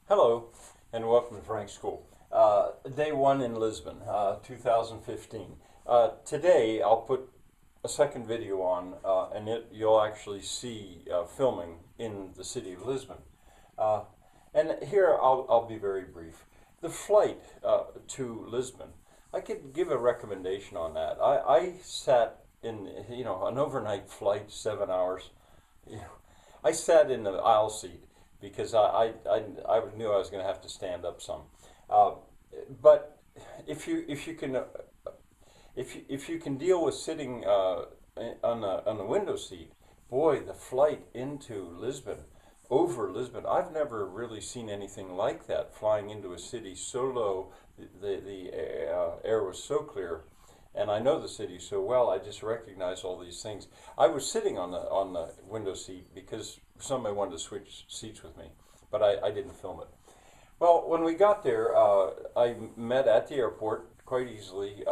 Hello, and welcome to Frank's School. Day one in Lisbon, 2015. Today I'll put a second video on, and you'll actually see filming in the city of Lisbon. And here I'll be very brief. The flight to Lisbon, I could give a recommendation on that. I sat in, an overnight flight, 7 hours. I sat in the aisle seat because I knew I was going to have to stand up some. But if you can deal with sitting on the window seat, boy, the flight into Lisbon, over Lisbon, I've never really seen anything like that. Flying into a city so low, the air was so clear, and I know the city so well. I just recognize all these things. I was sitting on the window seat because somebody wanted to switch seats with me, but I didn't film it. Well, when we got there, I met at the airport quite easily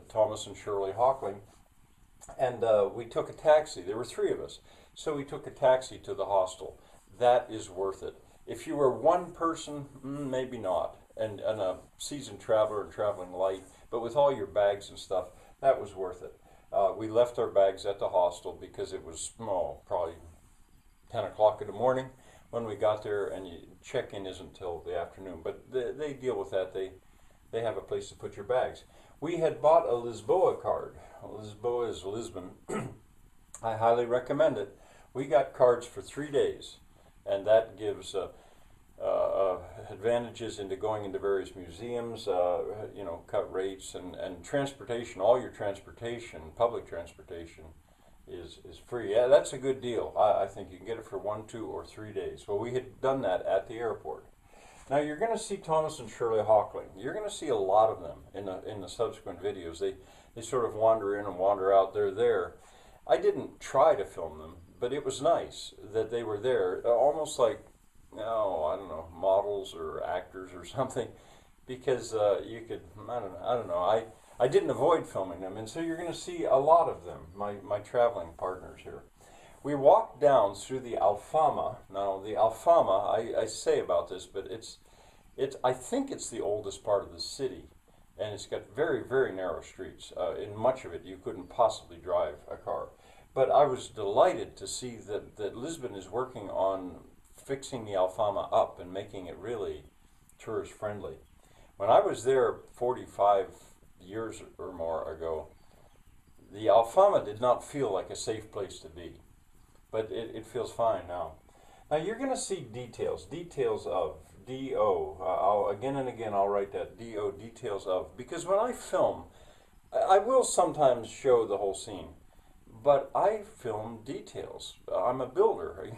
Thomas and Shirley Hockling, and we took a taxi. There were three of us, so we took a taxi to the hostel. That is worth it. If you were one person, maybe not, and a seasoned traveler and traveling light, but with all your bags and stuff, that was worth it. We left our bags at the hostel because it was probably 10 o'clock in the morning when we got there, and check-in isn't till the afternoon, but they deal with that. They have a place to put your bags. We had bought a Lisboa card. Lisboa is Lisbon. I highly recommend it. We got cards for 3 days, and that gives advantages into going into various museums, cut rates, and transportation. All your transportation, public transportation, is free. Yeah, that's a good deal. I think you can get it for 1, 2, or 3 days. Well, we had done that at the airport. Now you're going to see Thomas and Shirley Hockling. You're going to see a lot of them in the subsequent videos. They sort of wander in and wander out. They're there. I didn't try to film them, but it was nice that they were there, almost like, I don't know, models or actors or something, because you could, I don't know. I didn't avoid filming them, and so you're going to see a lot of them, my traveling partners here. We walked down through the Alfama. Now, the Alfama, I say about this, but I think it's the oldest part of the city, and it's got very, very narrow streets. In much of it, you couldn't possibly drive a car. But I was delighted to see that Lisbon is working on fixing the Alfama up and making it really tourist friendly. When I was there 45 years or more ago, the Alfama did not feel like a safe place to be, but it feels fine now. Now you're going to see details of D-O. Again and again I'll write that D-O, details of, because when I film, I will sometimes show the whole scene, but I film details. I'm a builder,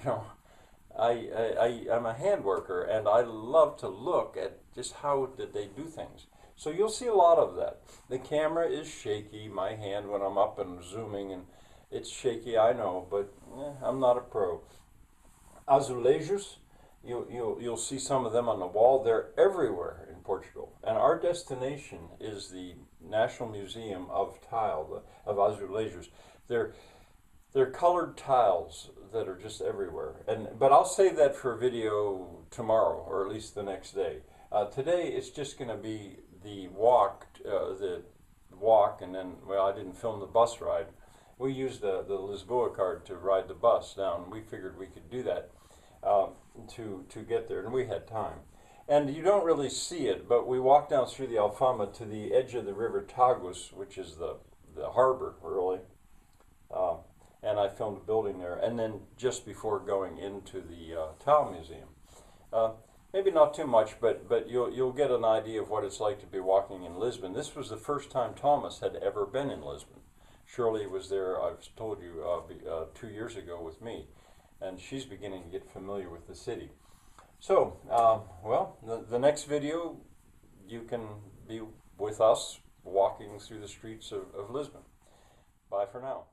I'm a hand worker, and I love to look at just how did they do things. So you'll see a lot of that. The camera is shaky, my hand when I'm up and zooming, and it's shaky, I know, but I'm not a pro. Azulejos, you'll see some of them on the wall. They're everywhere in Portugal, and our destination is the National Museum of Tile, of Azulejos. They're colored tiles that are just everywhere. But I'll save that for a video tomorrow, or at least the next day. Today it's just going to be the walk, and then, well, I didn't film the bus ride. We used the Lisboa card to ride the bus down. We figured we could do that to get there, and we had time. And you don't really see it, but we walked down through the Alfama to the edge of the river Tagus, which is the harbor, really. And I filmed a building there, and then just before going into the Tile Museum. Maybe not too much, but you'll get an idea of what it's like to be walking in Lisbon. This was the first time Thomas had ever been in Lisbon. Shirley was there, I've told you, 2 years ago with me, and she's beginning to get familiar with the city. So, well, the next video, you can be with us walking through the streets of Lisbon. Bye for now.